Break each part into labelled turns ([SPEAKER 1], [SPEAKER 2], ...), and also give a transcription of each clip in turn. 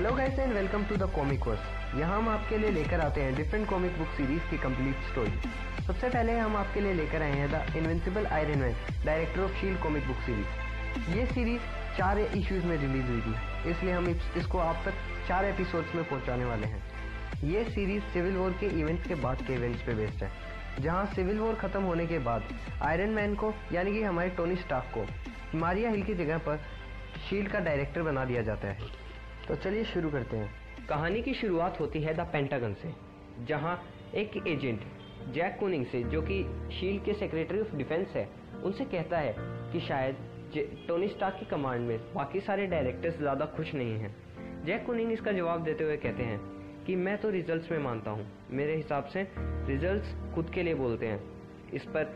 [SPEAKER 1] Hello guys and welcome to the comic verse. यहाँ हम आपके लिए लेकर आते हैं डिफरेंट कॉमिक बुक सीरीज की कंप्लीट स्टोरी। सबसे पहले हम आपके लिए लेकर आए हैं the invincible Iron Man director of SHIELD comic book series. ये सीरीज 4 इश्यूज में रिलीज हुई थी, इसलिए हम इसको आप तक 4 एपिसोड्स में पहुंचाने वाले हैं। ये सीरीज सिविल वॉर के इवेंट्स के बाद के इवेंट्स पे बेस्ड है, जहाँ सिविल वॉर खत्म होने के बाद आयरन मैन को यानी कि हमारे टोनी स्टार्क को मारिया हिल की जगह पर शील्ड का डायरेक्टर बना दिया जाता है। तो चलिए शुरू करते हैं। कहानी की शुरुआत होती है द पेंटागन से, जहां एक एजेंट जैक कुनिंग से, जो कि शील्ड के सेक्रेटरी ऑफ डिफेंस है, उनसे कहता है कि शायद टोनी स्टार्क की कमांड में बाकी सारे डायरेक्टर्स ज़्यादा खुश नहीं हैं। जैक कुनिंग इसका जवाब देते हुए कहते हैं कि मैं तो रिजल्ट्स में मानता हूँ, मेरे हिसाब से रिजल्ट्स खुद के लिए बोलते हैं। इस पर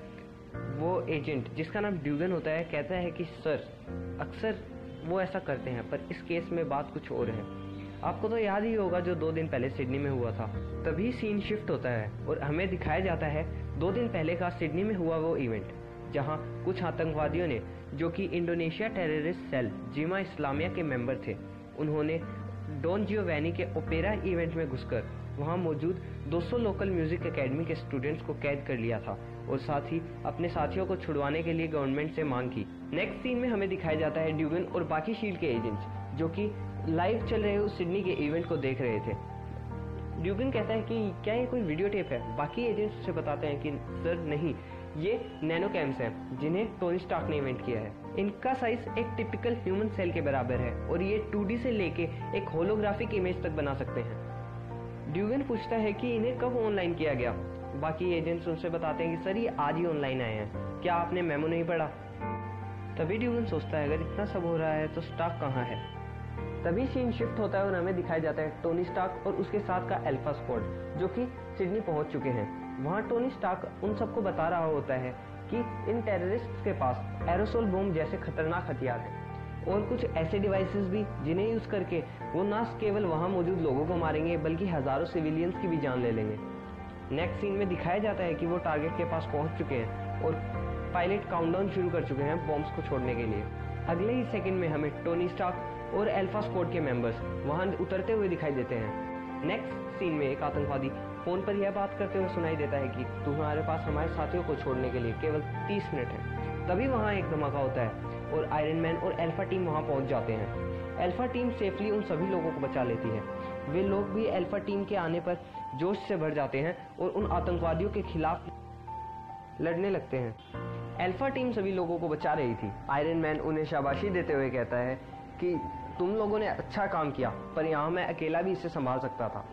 [SPEAKER 1] वो एजेंट, जिसका नाम ड्यूगन होता है, कहता है कि सर अक्सर वो ऐसा करते हैं, पर इस केस में बात कुछ और है। आपको तो याद ही होगा जो 2 दिन पहले सिडनी में हुआ था। तभी सीन शिफ्ट होता है और हमें दिखाया जाता है 2 दिन पहले का सिडनी में हुआ वो इवेंट, जहां कुछ आतंकवादियों ने, जो कि इंडोनेशिया टेररिस्ट सेल जिमा इस्लामिया के मेंबर थे, उन्होंने डॉन जियोवानी के ओपेरा इवेंट में घुसकर वहां मौजूद 200 लोकल म्यूजिक एकेडमी के स्टूडेंट्स को कैद कर लिया था और साथ ही अपने साथियों को छुड़वाने के लिए गवर्नमेंट से मांग की। नेक्स्ट सीन में हमें दिखाया जाता है ड्यूगन और बाकी शील्ड के एजेंट्स, जो कि लाइव चल रहे उस सिडनी के इवेंट को देख रहे थे। ड्यूगन कहता है कि क्या ये कोई वीडियो टेप है? बाकी एजेंट्स उसे बताते हैं कि सर नहीं, ये नैनो कैम्स हैं जिन्हें टोनी स्टार्क ने इन्वेंट किया है। इनका साइज एक टिपिकल ह्यूमन सेल के बराबर है और ये 2D से लेके एक होलोग्राफिक इमेज तक बना सकते हैं। ड्यूगन पूछता है कि इन्हें कब ऑनलाइन किया गया। बाकी एजेंट्स उनसे बताते हैं कि सर ये आज ही ऑनलाइन आए हैं, क्या आपने मेमो नहीं पढ़ा? तभी ड्यूगन सोचता है अगर इतना सब हो रहा है तो स्टार्क कहाँ है। तभी सीन शिफ्ट होता है और हमें दिखाया जाता है टोनी स्टार्क और उसके साथ का अल्फा स्क्वाड, जो कि सिडनी पहुंच चुके हैं। वहां टोनी स्टार्क उन सबको बता रहा होता है कि इन टेररिस्ट्स के पास एरोसोल बम जैसे खतरनाक हथियार हैं और कुछ ऐसे डिवाइसेस भी जिन्हें यूज करके वो ना केवल वहां मौजूद लोगों को मारेंगे बल्कि हजारों सिविलियंस की भी जान ले लेंगे। नेक्स्ट सीन में दिखाया जाता है कि वो टारगेट के पास पहुंच चुके हैं और पायलट काउंटडाउन शुरू कर चुके हैं बॉम्ब्स को छोड़ने के लिए। अगले ही सेकंड में हमें टोनी स्टार्क और अल्फा स्क्वाड के मेंबर्स वहां उतरते हुए दिखाई देते हैं। नेक्स्ट सीन में एक आतंकवादी फोन पर यह बात करते हुए सुनाई देता है कि तुम्हारे पास हमारे साथियों को छोड़ने के लिए केवल 30 मिनट है। तभी वहां एक धमाका होता है और आयरन मैन और अल्फा टीम वहां पहुंच जाते हैं। अल्फा टीम सेफली उन सभी लोगों को बचा लेती है। वे लोग भी अल्फा टीम के आने पर जोश से भर जाते हैं और उन आतंकवादियों के खिलाफ लड़ने लगते हैं। अल्फा टीम सभी लोगों को बचा रही थी। आयरन मैन उन्हें शाबाशी देते हुए कहता है कि तुम लोगों ने अच्छा काम किया, पर यहाँ मैं अकेला भी इसे संभाल सकता था।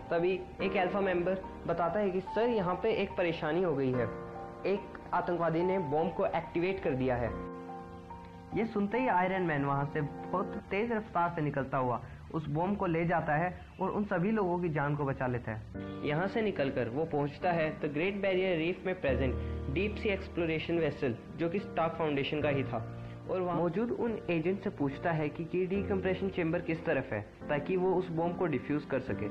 [SPEAKER 1] तभी एक अल्फा मेंबर बताता है कि सर यहाँ पे एक परेशानी हो गई है, एक आतंकवादी ने बॉम्ब को एक्टिवेट कर दिया है। ये सुनते ही आयरन मैन वहां से बहुत तेज रफ्तार से निकलता हुआ उस बॉम्ब को ले जाता है और उन सभी लोगों की जान को बचा लेता है। यहाँ से निकलकर वो पहुंचता है द ग्रेट बैरियर रीफ में present deep sea exploration vessel, जो कि स्टार्क फाउंडेशन का ही था, और वहाँ मौजूद उन एजेंट से पूछता है कि डीकम्प्रेशन चेंबर किस तरफ है ताकि वो उस बॉम्ब को डिफ्यूज कर सके।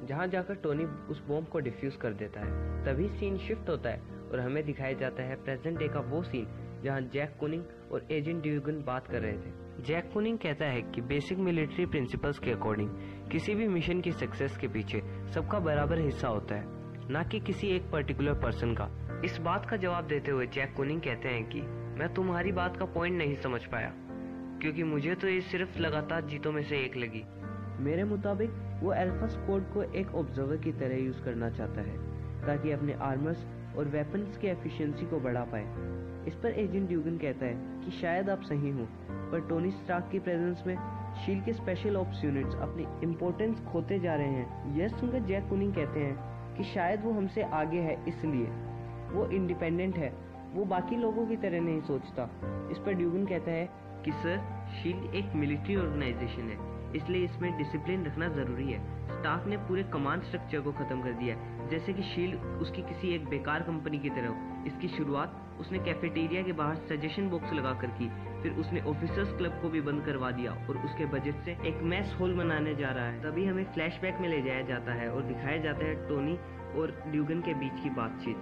[SPEAKER 1] जहाँ जाकर टोनी उस बॉम्ब को डिफ्यूज कर देता है। तभी सीन शिफ्ट होता है और हमें दिखाया जाता है प्रेजेंट डे का वो सीन जहाँ जैक कुनिंग और एजेंट ड्यूगन बात कर रहे थे। जैक कुनिंग कहता है कि बेसिक मिलिट्री प्रिंसिपल्स के अकॉर्डिंग किसी भी मिशन की सक्सेस के पीछे सबका बराबर हिस्सा होता है, ना कि किसी एक पर्टिकुलर पर्सन का। इस बात का जवाब देते हुए जैक कुनिंग कहते हैं कि मैं तुम्हारी बात का पॉइंट नहीं समझ पाया, क्योंकि मुझे तो ये सिर्फ लगातार जीतों में से एक लगी। मेरे मुताबिक वो अल्फा स्क्वाड को एक ऑब्जर्वर की तरह यूज करना चाहता है ताकि अपने आर्मर्स और वेपन्स की एफिशिएंसी को बढ़ा पाए। इस पर एजेंट ड्यूगन कहता है कि शायद आप सही हो, पर टोनी स्टार्क की प्रेजेंस में शील्ड के स्पेशल ऑप्स यूनिट्स अपनी इम्पोर्टेंस खोते जा रहे हैं। यह सुनकर जैक कुनिंग कहते हैं कि शायद वो हमसे आगे है, इसलिए वो इंडिपेंडेंट है, वो बाकी लोगों की तरह नहीं सोचता। इस पर ड्यूगन कहता है कि सर शील्ड एक मिलिट्री ऑर्गेनाइजेशन है, इसलिए इसमें डिसिप्लिन रखना जरूरी है। स्टार्क ने पूरे कमांड स्ट्रक्चर को खत्म कर दिया है, जैसे कि शील्ड उसकी किसी एक बेकार कंपनी की तरह हो। इसकी शुरुआत उसने कैफेटेरिया के बाहर सजेशन बॉक्स लगाकर की, फिर उसने ऑफिसर्स क्लब को भी बंद करवा दिया और उसके बजट से एक मैस हॉल बनाने जा रहा है। तभी हमें फ्लैशबैक में ले जाया जाता है और दिखाया जाता है टोनी और ड्यूगन के बीच की बातचीत,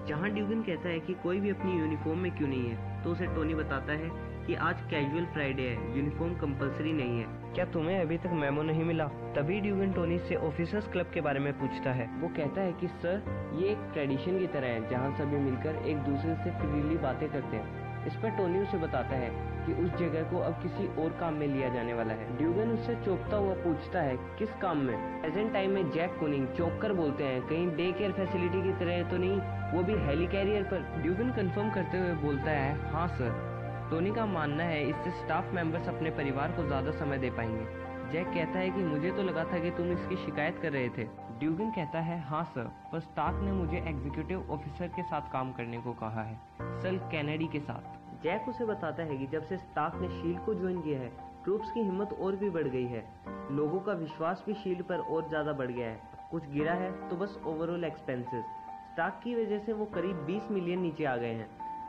[SPEAKER 1] जहां ड्यूगन कहता है कि कोई भी अपनी यूनिफॉर्म में क्यों नहीं है, तो उसे टोनी बताता है कि आज कैजुअल फ्राइडे है, यूनिफॉर्म कंपलसरी नहीं है। क्या तुम्हें अभी तक मेमो नहीं मिला? तभी ड्यूगन टोनी से ऑफिसर्स क्लब के बारे में पूछता है। वो कहता है कि सर, ये एक ट्रेडिशन की तरह है जहाँ सभी मिलकर एक दूसरे से फ्रीली बातें करते हैं। इस पर टोनी उसे बताता है कि उस जगह को अब किसी और काम में लिया जाने वाला है। ड्यूगन उससे चौंकता हुआ पूछता है, किस काम में? प्रेजेंट टाइम में जैक कूनिंग चौंक कर बोलते हैं, कहीं डे केयर फैसिलिटी की तरह तो नहीं, वो भी हेली कैरियर पर? ड्यूगन कंफर्म करते हुए बोलता है, हाँ सर। टोनी का मानना है इससे स्टाफ मेंबर्स अपने परिवार को ज्यादा समय दे पाएंगे। जैक कहता है कि मुझे तो लगा था कि तुम इसकी शिकायत कर रहे थे। ड्यूगन कहता है, हाँ सर, पर स्टार्क ने मुझे एग्जीक्यूटिव ऑफिसर के साथ काम करने को कहा है, सल कैनेडी के साथ। जैक उसे बताता है कि जब से स्टार्क ने शील्ड को ज्वाइन किया है, ट्रूप्स की हिम्मत और भी बढ़ गई है, लोगों का विश्वास भी शील्ड पर और ज्यादा बढ़ गया है। कुछ गिरा है तो बस ओवरऑल एक्सपेंसेस। स्टार्क की वजह से वो करीब 20 मिलियन नीचे आ गए हैं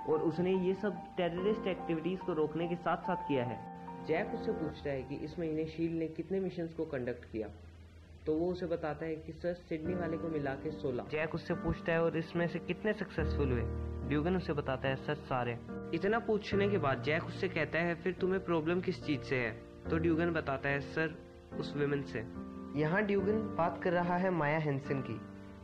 [SPEAKER 1] और उसने ये सब टेररिस्ट एक्टिविटीज को रोकने के साथ साथ किया है। जैक उससे पूछता है कि इस महीने शील्ड ने कितने मिशंस को कंडक्ट किया, तो वो उसे बताता है कि सर, सिडनी वाले को मिला के 16। जैक उससे पूछता है, और इसमें से कितने सक्सेसफुल हुए? ड्यूगन उसे बताता है, सर, सारे। इतना पूछने के बाद जैक उससे कहता है, फिर तुम्हें प्रॉब्लम किस चीज से है? तो ड्यूगन बताता है, सर, उस विमेन से। यहाँ ड्यूगन बात कर रहा है माया हेंसन की।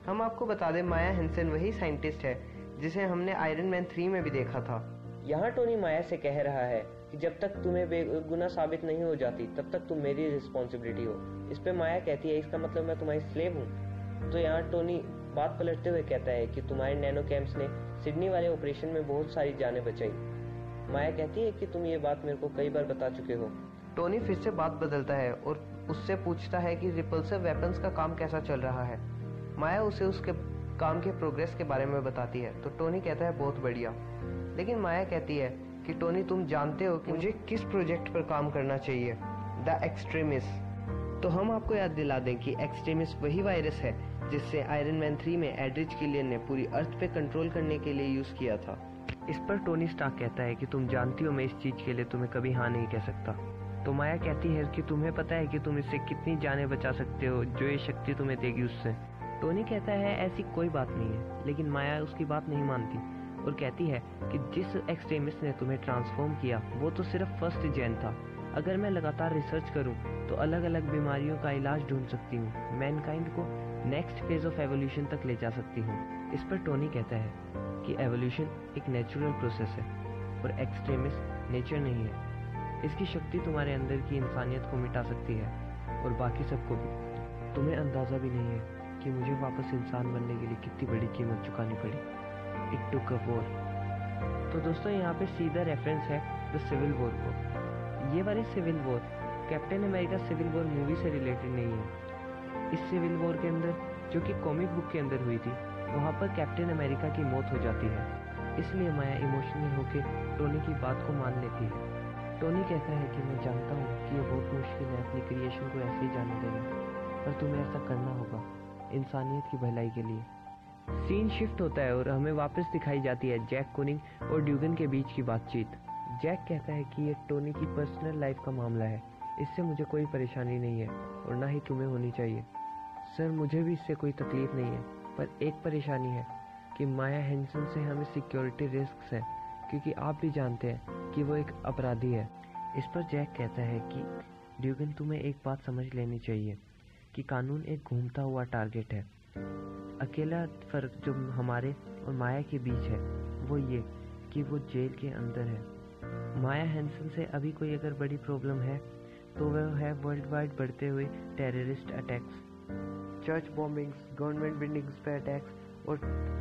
[SPEAKER 1] हम आपको बता दें, माया हेंसन वही साइंटिस्ट है जिसे हमने आयरन मैन 3 में भी देखा था। यहाँ टोनी माया से कह रहा है कि जब तक तुम्हें बेगुनाह साबित नहीं हो जाती तब तक तुम मेरी रिस्पॉन्सिबिलिटी हो। इस पे माया कहती है, इसका मतलब मैं तुम्हारी स्लेव हूँ। तो यहाँ टोनी बात पलटते हुए कहता है कि तुम्हारे नैनो कैम्प्स ने सिडनी वाले ऑपरेशन में बहुत सारी जानें बचाई। माया कहती है कि तुम ये बात मेरे को कई बार बता चुके हो। टोनी फिर से बात बदलता है और उससे पूछता है कि रिपल्सिव वेपन्स का काम कैसा चल रहा है। माया उसे उसके काम के प्रोग्रेस के बारे में बताती है, तो टोनी कहता है, बहुत बढ़िया। लेकिन माया कहती है कि टोनी, तुम जानते हो कि मुझे किस प्रोजेक्ट पर काम करना चाहिए? The extremist. तो हम आपको याद दिला दें कि एक्सट्रीमिस्ट वही वायरस है जिससे आयरन मैन 3 में एड्रिच किलियन ने पूरी अर्थ पे कंट्रोल करने के लिए यूज किया था। इस पर टोनी स्टार्क कहता है कि तुम जानती हो मैं इस चीज के लिए तुम्हें कभी हाँ नहीं कह सकता। तो माया कहती है कि तुम्हें पता है कि तुम इससे कितनी जानें बचा सकते हो जो ये शक्ति तुम्हें देगी उससे। टोनी कहता है, ऐसी कोई बात नहीं है, लेकिन माया उसकी बात नहीं मानती और कहती है कि जिस एक्सट्रीमिस्ट ने तुम्हें ट्रांसफॉर्म किया वो तो सिर्फ फर्स्ट जेन था। अगर मैं लगातार रिसर्च करूं तो अलग अलग बीमारियों का इलाज ढूंढ सकती हूँ, मैनकाइंड को नेक्स्ट फेज ऑफ एवोल्यूशन तक ले जा सकती हूँ। इस पर टोनी कहता है कि एवोल्यूशन एक नेचुरल प्रोसेस है और एक्सट्रीमिस्ट नेचर नहीं है। इसकी शक्ति तुम्हारे अंदर की इंसानियत को मिटा सकती है और बाकी सबको भी। तुम्हें अंदाजा भी नहीं है कि मुझे वापस इंसान बनने के लिए कितनी बड़ी कीमत चुकानी पड़ी। It took a war. तो दोस्तों, यहाँ पे सीधा रेफरेंस है द सिविल वॉर को। ये वाली civil war Captain America civil war movie से रिलेटेड नहीं है। इस सिविल वॉर के अंदर, जो कि कॉमिक बुक के अंदर हुई थी, वहाँ पर कैप्टन अमेरिका की मौत हो जाती है। इसलिए माया इमोशनल होकर टोनी की बात को मान लेती है। टोनी कहता है कि मैं जानता हूँ कि ये बहुत मुश्किल है अपनी क्रिएशन को ऐसे ही जाने देना, पर तुम्हें ऐसा करना होगा इंसानियत की भलाई के लिए। सीन शिफ्ट होता है और हमें वापस दिखाई जाती है जैक कूनिंग और ड्यूगन के बीच की बातचीत। जैक कहता है कि ये टोनी की पर्सनल लाइफ का मामला है, इससे मुझे कोई परेशानी नहीं है और ना ही तुम्हें होनी चाहिए। सर, मुझे भी इससे कोई तकलीफ नहीं है, पर एक परेशानी है कि माया हेंसन से हमें सिक्योरिटी रिस्क है, क्योंकि आप भी जानते हैं कि वो एक अपराधी है। इस पर जैक कहता है कि ड्यूगन, तुम्हें एक बात समझ लेनी चाहिए कि कानून एक घूमता हुआ टारगेट है। अकेला फर्क जो हमारे और माया के बीच है वो ये कि वो जेल के अंदर है। माया हेंसन से अभी कोई अगर बड़ी प्रॉब्लम है तो वह है वर्ल्ड वाइड बढ़ते हुए terrorist attacks, church bombings, government buildings पे अटैक्स और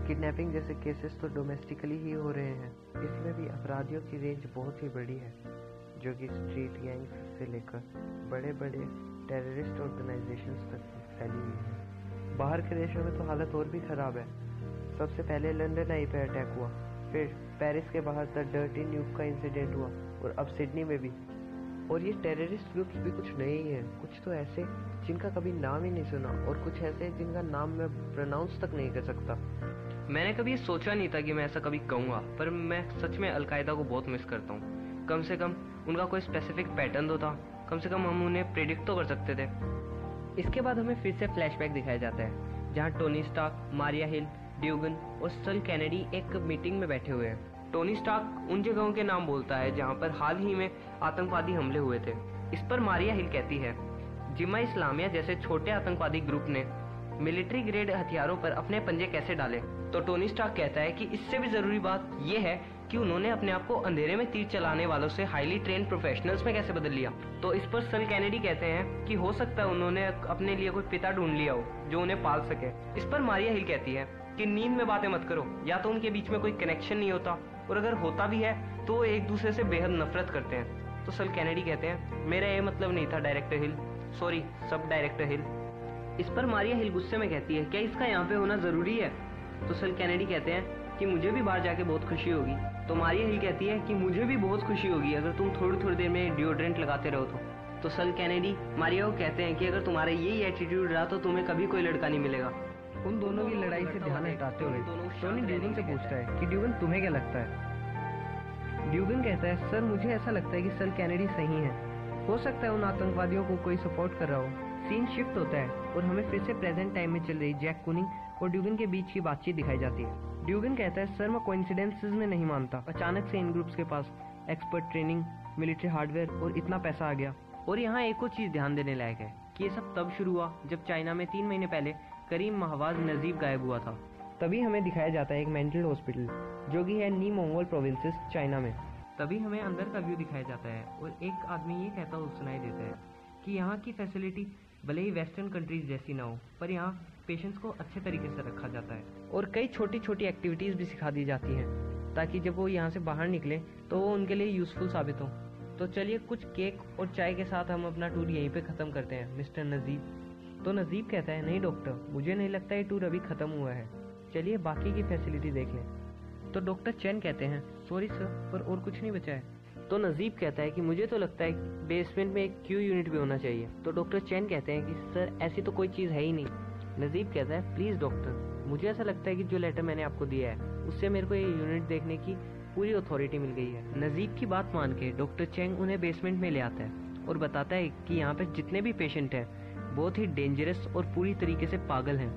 [SPEAKER 1] किडनैपिंग जैसे केसेस तो डोमेस्टिकली ही हो रहे हैं। इसमें भी अपराधियों की रेंज बहुत ही बड़ी है, जो कि स्ट्रीट गैंग्स से लेकर बड़े बड़े टेररिस्ट ऑर्गेनाइजेशंस तक फैली हुई है। बाहर के देशों में तो हालत और भी खराब है। सबसे पहले लंदन आई पे अटैक हुआ, फिर पेरिस के बाहर द डर्टी न्यूक का इंसिडेंट हुआ और अब सिडनी में भी। और ये टेररिस्ट ग्रुप्स भी कुछ नए ही हैं, कुछ तो ऐसे जिनका कभी नाम ही नहीं सुना और कुछ ऐसे जिनका नाम मैं प्रोनाउंस तक नहीं कर सकता। मैंने कभी सोचा नहीं था कि मैं ऐसा कभी कहूँगा, पर मैं सच में अलकायदा को बहुत मिस करता हूँ। कम से कम उनका कोई स्पेसिफिक पैटर्न तो था, कम से कम हम उन्हें प्रेडिक्ट तो कर सकते थे। इसके बाद हमें फिर से फ्लैशबैक दिखाया जाता है जहाँ टोनी स्टार्क, मारिया हिल, ड्यूगन और सल कैनेडी एक मीटिंग में बैठे हुए हैं। टोनी स्टार्क उन जगहों के नाम बोलता है जहां पर हाल ही में आतंकवादी हमले हुए थे। इस पर मारिया हिल कहती है, जिमा इस्लामिया जैसे छोटे आतंकवादी ग्रुप ने मिलिट्री ग्रेड हथियारों पर अपने पंजे कैसे डाले। तो टोनी स्टार्क कहता है कि इससे भी जरूरी बात यह है कि उन्होंने अपने आप को अंधेरे में तीर चलाने वालों से हाईली ट्रेन प्रोफेशनल्स में कैसे बदल लिया। तो इस पर सल कैनेडी कहते हैं कि हो सकता है उन्होंने अपने लिए कोई पिता ढूंढ लिया हो जो उन्हें पाल सके। इस पर मारिया हिल कहती है कि नींद में बातें मत करो, या तो उनके बीच में कोई कनेक्शन नहीं होता, और अगर होता भी है तो वो एक दूसरे से बेहद नफरत करते हैं। तो सल कैनेडी कहते हैं, मेरा ये मतलब नहीं था डायरेक्टर हिल, सॉरी सब डायरेक्टर हिल। इस पर मारिया हिल गुस्से में कहती है, क्या इसका यहाँ पे होना जरूरी है। तो सल कैनेडी कहते हैं कि मुझे भी बाहर जाके बहुत खुशी होगी। तो मारिया हिल कहती है कि मुझे भी बहुत खुशी होगी अगर तुम थोड़ी थोड़ी देर में डिओड्रेंट लगाते रहो तो सल कैनेडी मारिया को कहते हैं कि अगर तुम्हारा यही एटीट्यूड रहा तो तुम्हें कभी कोई लड़का नहीं मिलेगा। उन दोनों की लड़ाई से ध्यान हटाते हुए टोनी ड्यूगन से पूछता है कि ड्यूगन तुम्हें क्या लगता है। ड्यूगन कहता है, सर मुझे ऐसा लगता है कि सल कैनेडी सही है, हो सकता है उन आतंकवादियों को कोई सपोर्ट कर रहा हो। सीन शिफ्ट होता है और हमें फिर से प्रेजेंट टाइम में चल रही जैक कूनिंग और ड्यूगन के बीच की बातचीत दिखाई जाती है। ड्यूगन कहता है, सर मैं कोइंसिडेंसेस में नहीं मानता, अचानक से इन ग्रुप्स के पास एक्सपर्ट ट्रेनिंग, मिलिट्री हार्डवेयर और इतना पैसा आ गया। और यहाँ एक और चीज ध्यान देने लायक है कि ये सब तब शुरू हुआ जब चाइना में 3 महीने पहले करीम महवाज नजीब गायब हुआ था। तभी हमें दिखाया जाता है एक मेंटल हॉस्पिटल जो कि है नी मंगोल प्रोविंसेस चाइना में। तभी हमें अंदर का व्यू दिखाया जाता है और एक आदमी ये कहता हुआ सुनाई देता है कि यहाँ की फैसिलिटी भले ही वेस्टर्न कंट्रीज जैसी ना हो, पर यहाँ पेशेंट्स को अच्छे तरीके से रखा जाता है और कई छोटी छोटी एक्टिविटीज भी सिखा दी जाती हैं ताकि जब वो यहाँ से बाहर निकले तो वो उनके लिए यूजफुल साबित हो। तो चलिए कुछ केक और चाय के साथ हम अपना टूर यहीं पे खत्म करते हैं मिस्टर नजीब। तो नजीब कहता है, नहीं डॉक्टर, मुझे नहीं लगता ये टूर अभी खत्म हुआ है, चलिए बाकी की फैसिलिटी देख लें। तो डॉक्टर चैन कहते हैं, सॉरी सर, पर और कुछ नहीं बचा है। तो नजीब कहता है कि मुझे तो लगता है कि बेसमेंट में एक क्यू यूनिट भी होना चाहिए। तो डॉक्टर चैन कहते हैं कि सर ऐसी तो कोई चीज़ है ही नहीं। नजीब कहता है, प्लीज़ डॉक्टर, मुझे ऐसा लगता है कि जो लेटर मैंने आपको दिया है उससे मेरे को ये यूनिट देखने की पूरी अथॉरिटी मिल गई है। नजीब की बात मान के डॉक्टर चैंग उन्हें बेसमेंट में ले आता है और बताता है कि यहाँ पे जितने भी पेशेंट हैं बहुत ही डेंजरस और पूरी तरीके से पागल हैं।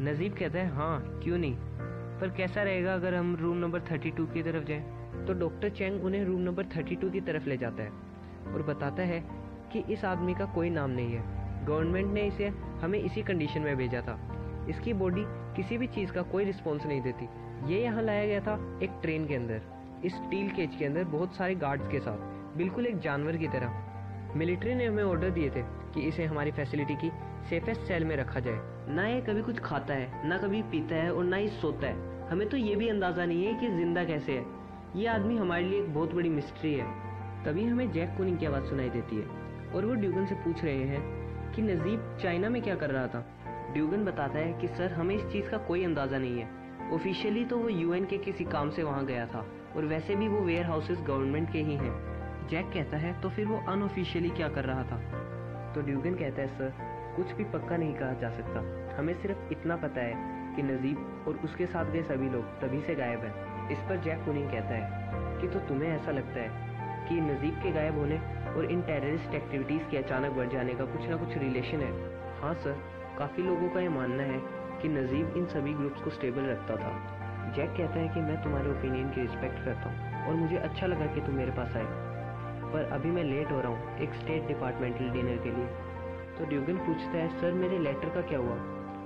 [SPEAKER 1] नजीब कहता है, हाँ क्यों नहीं, पर कैसा रहेगा अगर हम रूम नंबर 32 की तरफ जाएं। तो डॉक्टर चैंग उन्हें रूम नंबर 32 की तरफ ले जाता है और बताता है कि इस आदमी का कोई नाम नहीं है, गवर्नमेंट ने इसे हमें इसी कंडीशन में भेजा था, इसकी बॉडी किसी भी चीज़ का कोई रिस्पॉन्स नहीं देती। ये यहाँ लाया गया था एक ट्रेन के अंदर, इस स्टील केज के अंदर बहुत सारे गार्ड्स के साथ, बिल्कुल एक जानवर की तरह। मिलिट्री ने हमें ऑर्डर दिए थे कि इसे हमारी फैसिलिटी की सेफेस्ट सेल में रखा जाए। ना ये कभी कुछ खाता है, ना कभी पीता है और ना ही सोता है। हमें तो ये भी अंदाजा नहीं है कि जिंदा कैसे है। ये आदमी हमारे लिए एक बहुत बड़ी मिस्ट्री है। तभी हमें जैक कूनिंग की आवाज़ सुनाई देती है और वो ड्यूगन से पूछ रहे हैं कि नजीब चाइना में क्या कर रहा था। ड्यूगन बताता है कि सर हमें इस चीज़ का कोई अंदाज़ा नहीं है। ऑफिशियली तो वो यूएन के किसी काम से वहाँ गया था और वैसे भी वो वेयर हाउसेस गवर्नमेंट के ही हैं। जैक कहता है, तो फिर वो अनऑफिशियली क्या कर रहा था। तो ड्यूगन कहता है, सर कुछ भी पक्का नहीं कहा जा सकता, हमें सिर्फ इतना पता है कि नजीब और उसके साथ गए सभी लोग तभी से गायब हैं। इस पर जैक कूनिंग कहता है कि तो तुम्हें ऐसा लगता है कि नजीब के गायब होने और इन टेररिस्ट एक्टिविटीज़ के अचानक बढ़ जाने का कुछ ना कुछ रिलेशन है। हाँ सर, काफ़ी लोगों का ये मानना है कि नजीब इन सभी ग्रुप्स को स्टेबल रखता था। जैक कहता है कि मैं तुम्हारे ओपिनियन की रिस्पेक्ट करता हूँ और मुझे अच्छा लगा कि तुम मेरे पास आए, पर अभी मैं लेट हो रहा हूँ एक स्टेट डिपार्टमेंटल डिनर के लिए। तो ड्यूगन पूछता है, सर मेरे लेटर का क्या हुआ।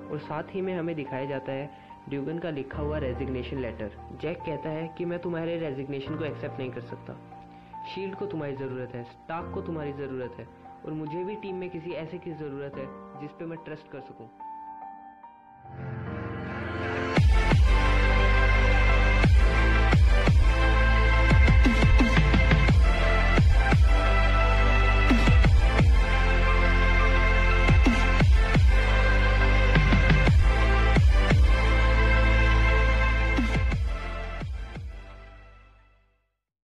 [SPEAKER 1] और साथ ही में हमें दिखाया जाता है ड्यूगन का लिखा हुआ रेजिग्नेशन लेटर। जैक कहता है कि मैं तुम्हारे रेजिग्नेशन को एक्सेप्ट नहीं कर सकता। शील्ड को तुम्हारी ज़रूरत है, स्टार्क को तुम्हारी ज़रूरत है और मुझे भी टीम में किसी ऐसे की ज़रूरत है जिस पे मैं ट्रस्ट कर सकूं।